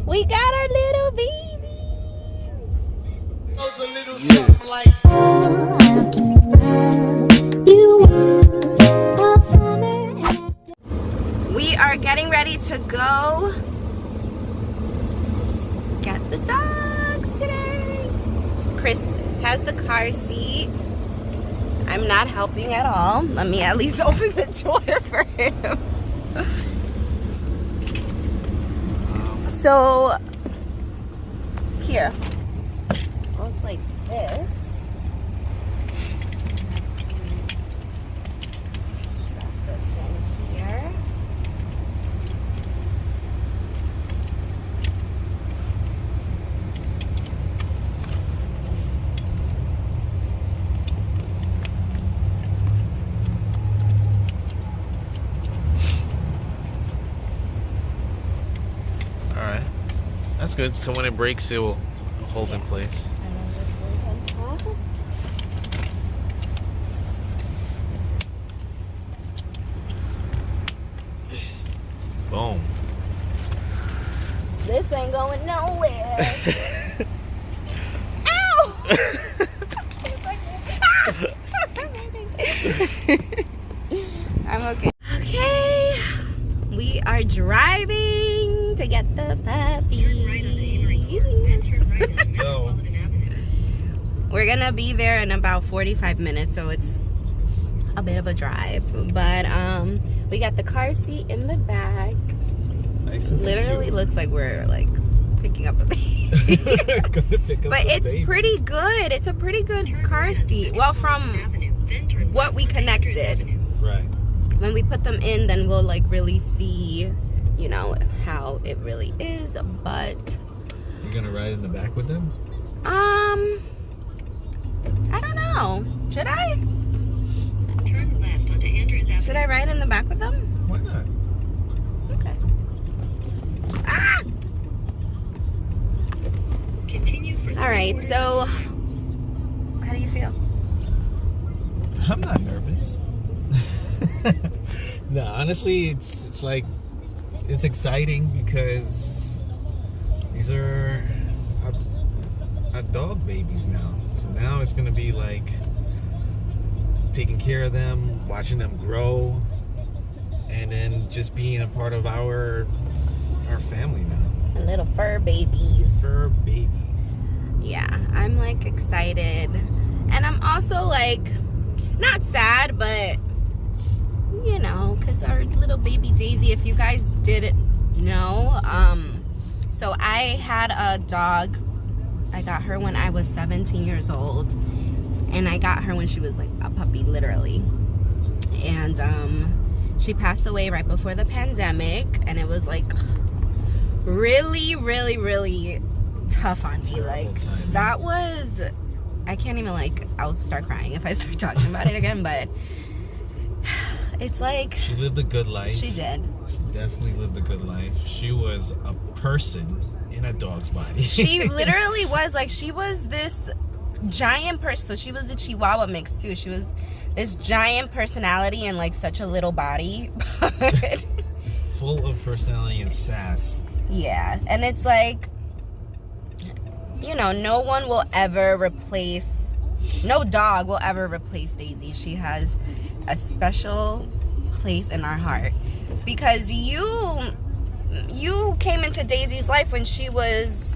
We got our little babies. A little something like We are getting ready to go get the dogs today. Chris has the car seat. I'm not helping at all. Let me at least open the door for him. So, here. It goes like this. Strap this in here. Alright. That's good. So when it breaks, it will hold in place. And then this goes on top. Boom. This ain't going nowhere. Ow! I'm okay. Okay. We are driving to get the puppy. Go. We're gonna be there in about 45 minutes, so it's a bit of a drive. But we got the car seat in the back. Nice and Literally secure. looks like we're like picking up a baby. Gonna pick up But the it's baby. pretty good. It's a pretty good car seat. Well, from what we connected. Right. When we put them in, then we'll like really see, you know, how it really is. But You're gonna ride in the back with them? I don't know. Should I? Turn left onto Andrews Avenue. Should I ride in the back with them? Why not? Okay. Ah! Continue for All right. So, how do you feel? I'm not nervous. No, honestly, it's like it's exciting because these are dog babies now. So now it's gonna be like taking care of them, watching them grow, and then just being a part of our family now. Little fur babies. Fur babies. Yeah, I'm like excited, and I'm also like not sad, but you know, because our little baby Daisy, if you guys didn't know, so I had a dog. I got her when I was 17 years old, and I got her when she was like a puppy, literally. And she passed away right before the pandemic, and it was like really, really, really tough on me. Like that was, I can't even like, I'll start crying if I start talking about it again, but it's like She lived a good life. she did. She definitely lived a good life. She was a person in a dog's body. She literally was like, she was this giant person. So she was a Chihuahua mix too. She was this giant personality and like such a little body. But Full of personality and sass. yeah, and it's like, you know, no one will ever replace, no dog will ever replace Daisy. She has a special place in our heart because you came into Daisy's life when she was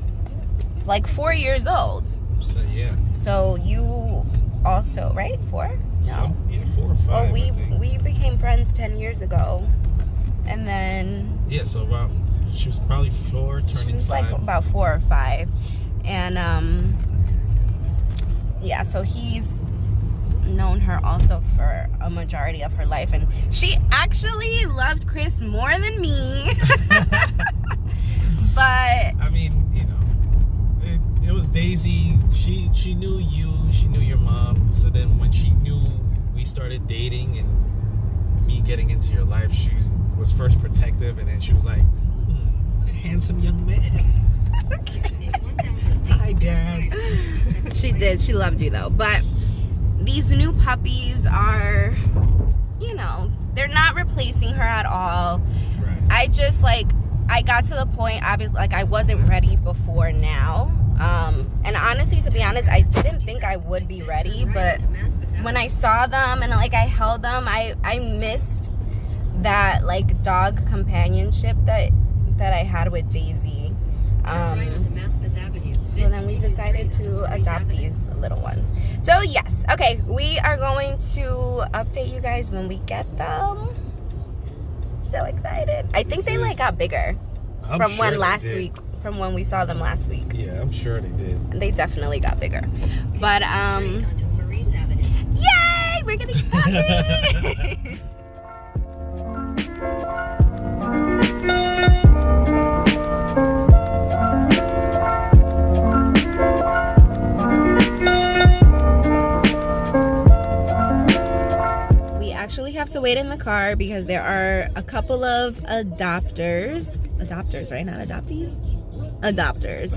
like 4 years old. So yeah. So you also, right? 4? No. Yeah, 4 or 5. Oh, I think. we became friends 10 years ago. And then Yeah, so about she was probably 4, turning she was 5. like about 4 or 5. And yeah, so he's known her also for a majority of her life, and she actually loved Chris more than me. But I mean, you know, it was Daisy. She knew you. She knew your mom. So then when she knew we started dating and me getting into your life, she was first protective, and then she was like, a handsome young man. Hi, Dad. she did. She loved you though. But these new puppies are, you know, they're not replacing her at all. Right. I just like, I got to the point, obviously, like I wasn't ready before now. And honestly, to be honest, I didn't think I would be ready, but when I saw them and like I held them, I missed that like dog companionship that I had with Daisy. So then we decided to adopt these little ones. So yes, okay, we are going to update you guys when we get them. So excited. I think they like got bigger from when we saw them last week. Yeah, I'm sure they did. They definitely got bigger. But yay, we're getting puppies. Actually have to wait in the car because there are a couple of adopters, right? Not adoptees? Adopters.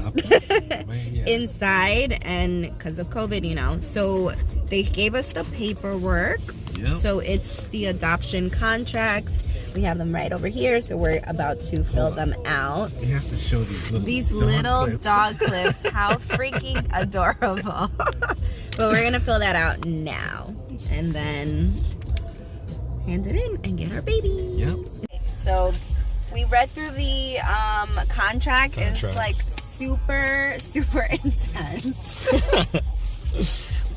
Inside, and because of COVID, you know. So they gave us the paperwork. Yep. So it's the adoption contracts. We have them right over here, so we're about to fill them out. You have to show these little dog clips. How freaking adorable. But we're gonna fill that out now, and then hand it in and get our babies. Yep. So we read through the contract. It's like super intense.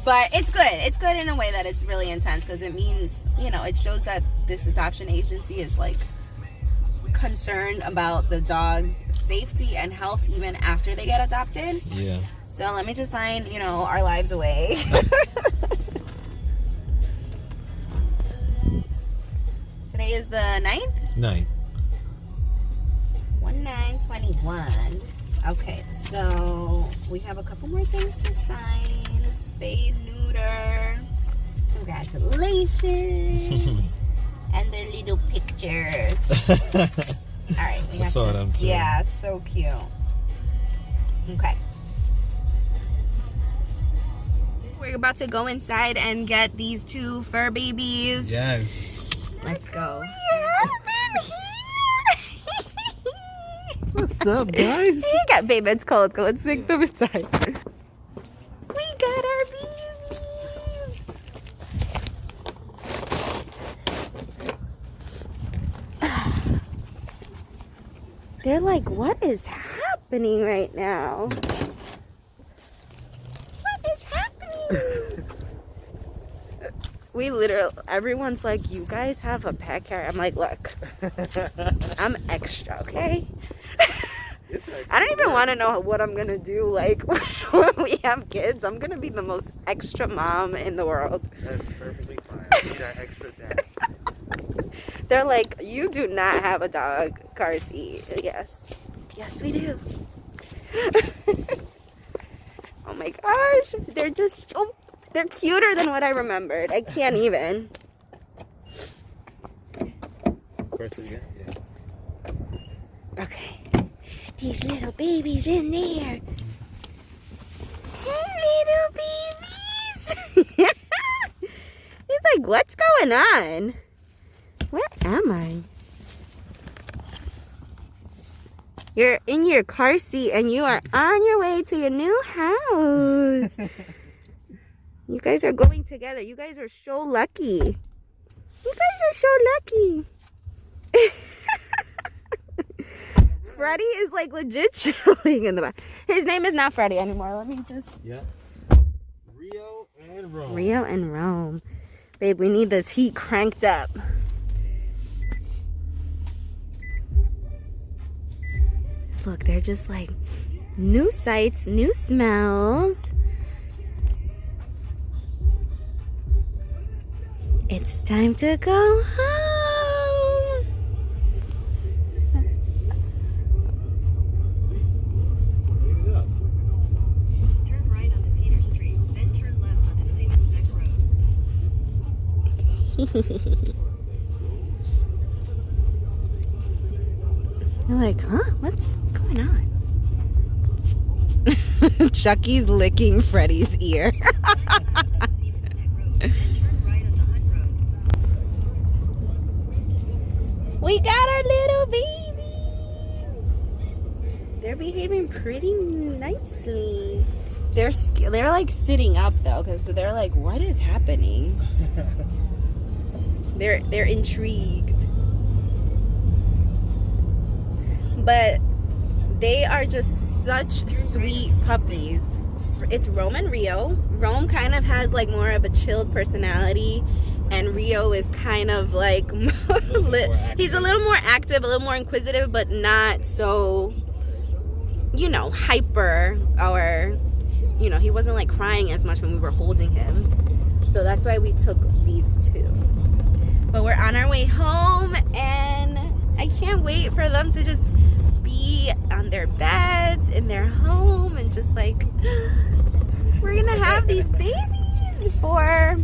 But it's good. It's good in a way that it's really intense because it means, you know, it shows that this adoption agency is like concerned about the dog's safety and health even after they get adopted. Yeah. So let me just sign, you know, our lives away. Today is the 9th? 9th. 1/9/21. Okay, so we have a couple more things to sign. Spay, neuter. Congratulations. And their little pictures. Alright, we have I saw them too. Yeah, it's so cute. Okay. We're about to go inside and get these 2 fur babies. Yes. Let's go. We have been here. What's up, guys? You got baby, it's cold. Go, let's take them inside. We got our babies. They're like, what is happening right now? What is happening? We literally, everyone's like, you guys have a pet carrier. I'm like, look, I'm extra, okay? I don't even want to know what I'm going to do. Like, when we have kids, I'm going to be the most extra mom in the world. That's perfectly fine. We got extra dad. They're like, you do not have a dog car seat. Yes. Yes, we do. Oh my gosh. They're just so... They're cuter than what I remembered. I can't even. Of course we get, yeah. Okay. These little babies in there. Hey, little babies. He's like, what's going on? Where am I? You're in your car seat and you are on your way to your new house. You guys are going together. You guys are so lucky. You guys are so lucky. Freddie is like legit chilling in the back. His name is not Freddie anymore. Let me just... Yeah. Rio and Rome. Rio and Rome. Babe, we need this heat cranked up. Look, they're just like new sights, new smells. It's time to go home. Turn right onto Peter Street, then turn left onto Siemens Neck Road. You're like, huh? What's going on? Chucky's licking Freddie's ear. We got our little babies. They're behaving pretty nicely. They're like sitting up though, because they're like, what is happening? They're intrigued. But they are just such sweet puppies. It's Rome and Rio. Rome kind of has like more of a chilled personality, and Rio is kind of like he's a little more active, a little more inquisitive, but not so, you know, hyper, or, you know, he wasn't like crying as much when we were holding him. So that's why we took these two. But we're on our way home, and I can't wait for them to just be on their beds in their home, and just like, we're gonna have these babies for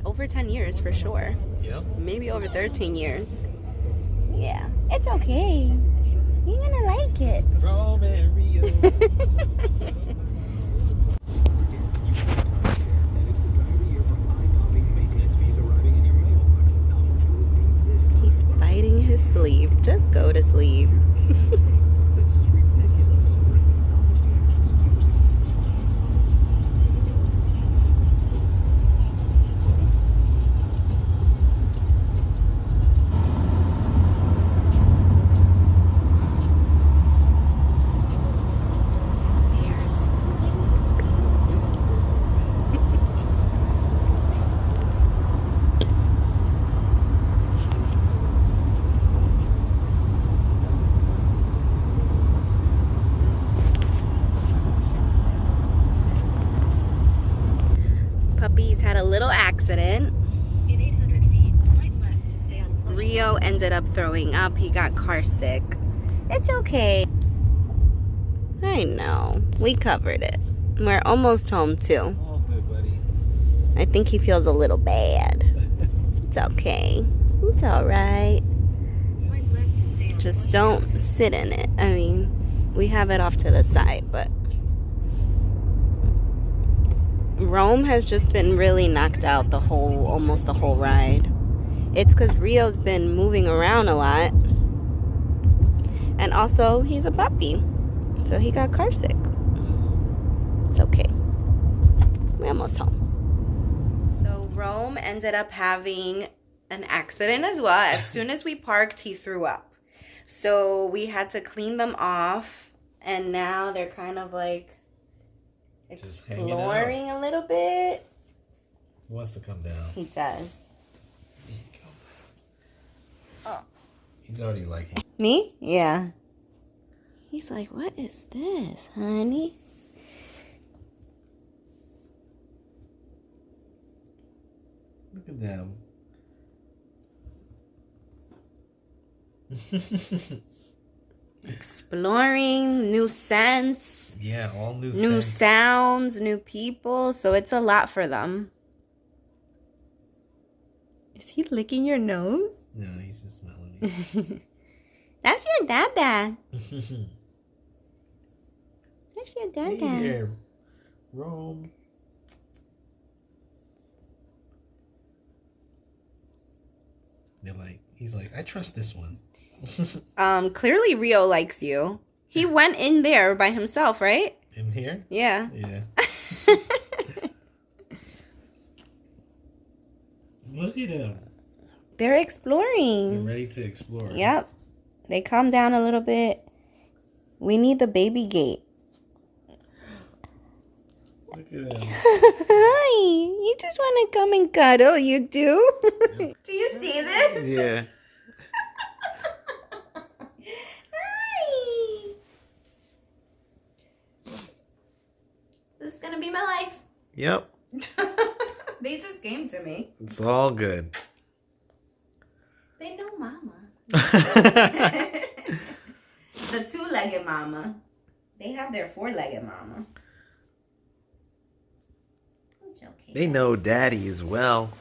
over 10 years for sure. Yep. Maybe over 13 years. Yeah, it's okay. You're gonna like it. Rome and Rio. He's biting his sleeve. Just go to sleep. Puppies had a little accident. In 800 feet, slight left to stay on Flushing. Rio ended up throwing up. He got car sick. It's okay. I know. We covered it. We're almost home too. All good, buddy. I think he feels a little bad. It's okay. It's alright. Slight left to stay on Just Flushing. don't sit in it. I mean, we have it off to the side, but Rome has just been really knocked out almost the whole ride. It's because Rio's been moving around a lot. And also, he's a puppy. So he got car sick. It's okay. We're almost home. So Rome ended up having an accident as well. As soon as we parked, he threw up. So we had to clean them off. And now they're kind of like Just hanging exploring a little bit. He wants to come down. He does. There you go. Oh. He's already liking it. Me? Yeah. He's like, what is this, honey? Look at them. Exploring new scents, Yeah, all new new scents. sounds, new people. So it's a lot for them. Is he licking your nose? No, he's just smelling it. That's your dada. That's your Hey dada. there, Rome. He's like, I trust this one. Clearly Rio likes you. He went in there by himself, right? In here? Yeah. Yeah. Look at them. They're They're exploring. ready to explore. Yep. They calm down a little bit. We need the baby gate. Look at them. Hi. You just want to come and cuddle, you do? Do you see this? Yeah. Hi. This is going to be my life. Yep. They just came to me. It's all good. They know mama. The two-legged mama. They have their four-legged mama. It's okay. They know daddy as well.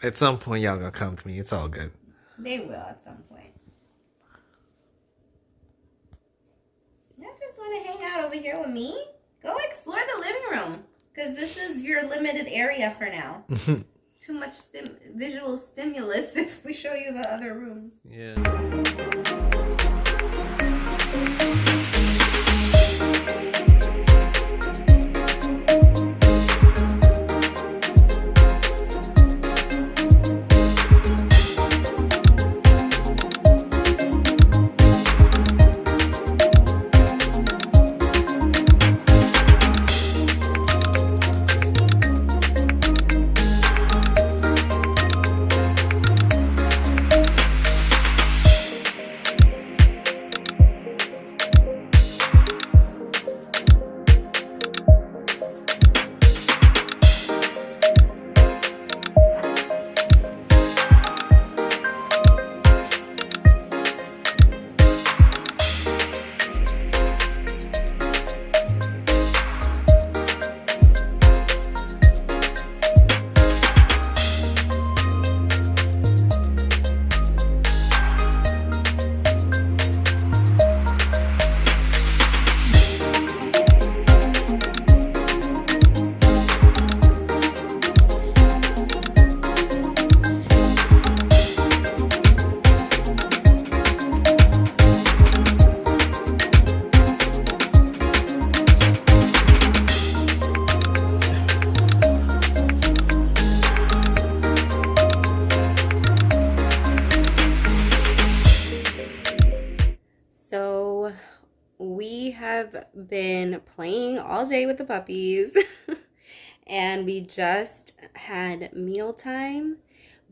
At some point, y'all gonna come to me. It's all good. They will at some point. You just want to hang out over here with me? Go explore the living room. Because this is your limited area for now. Too much visual stimulus if we show you the other rooms. Yeah. So we have been playing all day with the puppies and we just had mealtime.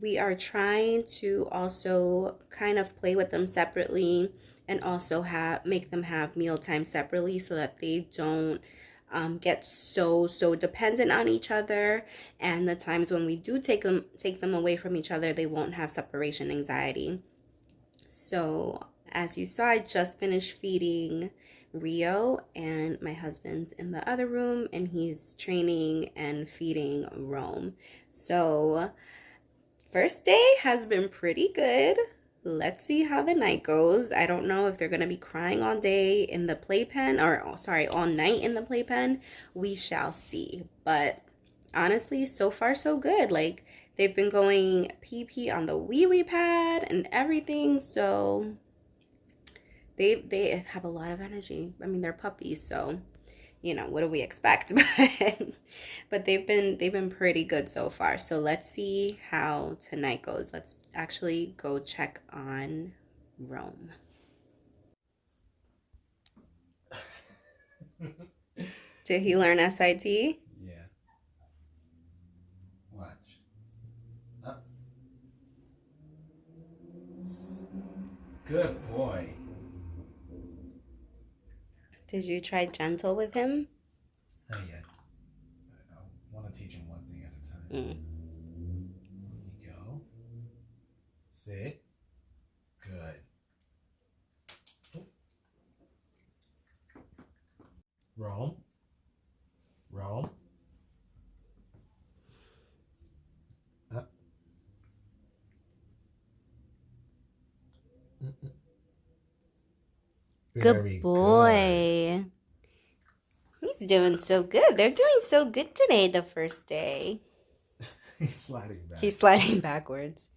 We are trying to also kind of play with them separately and also make them have mealtime separately so that they don't get so dependent on each other, and the times when we do take them away from each other, they won't have separation anxiety. So as you saw, I just finished feeding Rio, and my husband's in the other room and he's training and feeding Rome. So first day has been pretty good. Let's see how the night goes. I don't know if they're going to be crying all day in the playpen, or sorry, all night in the playpen. We shall see. But honestly, so far so good. Like, they've been going pee on the wee pad and everything. So they have a lot of energy. I mean, they're puppies, so you know, what do we expect? But they've been pretty good so far. So let's see how tonight goes. Let's actually go check on Rome. Did he learn SIT? Yeah. Watch. Up. Good boy. Did you try gentle with him? Not yet. I want to teach him one thing at a time. There you go. Sit. Good. Rome. Up. Good boy. He's doing so good. They're doing so good today, the first day. He's sliding back. He's sliding backwards.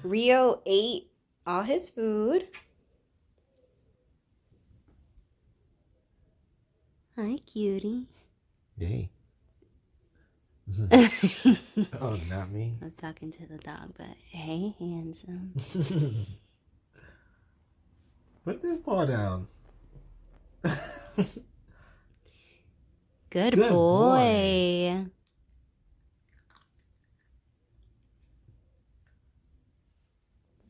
Rio ate all his food. Hi, cutie. Hey. Oh, not me. I was talking to the dog, but hey, handsome. Put this paw down. Good boy.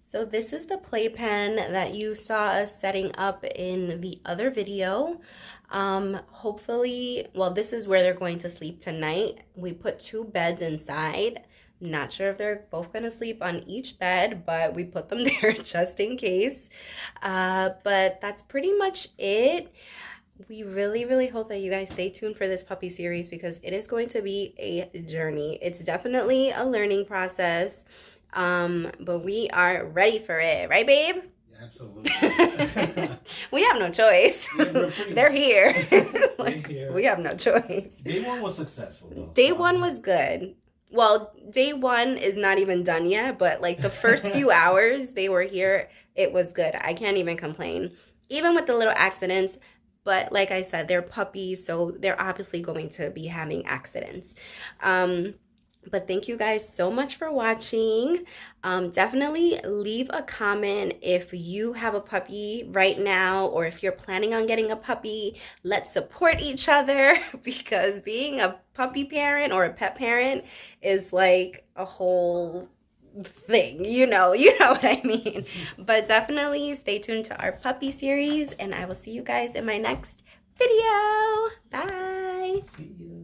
So this is the playpen that you saw us setting up in the other video. Hopefully, well, this is where they're going to sleep tonight. We put 2 beds inside. Not sure if they're both going to sleep on each bed, but we put them there just in case. But that's pretty much it. We really hope that you guys stay tuned for this puppy series because it is going to be a journey. It's definitely a learning process, but we are ready for it. Right, babe? Absolutely. We have no choice. Yeah, They're here. Like, here. We have no choice. Day 1 was successful, though. Day 1 was good. Well, day 1 is not even done yet, but like the first few hours they were here, it was good. I can't even complain. Even with the little accidents, but like I said, they're puppies, so they're obviously going to be having accidents. But thank you guys so much for watching. Definitely leave a comment if you have a puppy right now or if you're planning on getting a puppy. Let's support each other because being a puppy parent or a pet parent is like a whole thing, you know what I mean. But definitely stay tuned to our puppy series and I will see you guys in my next video. Bye. See you.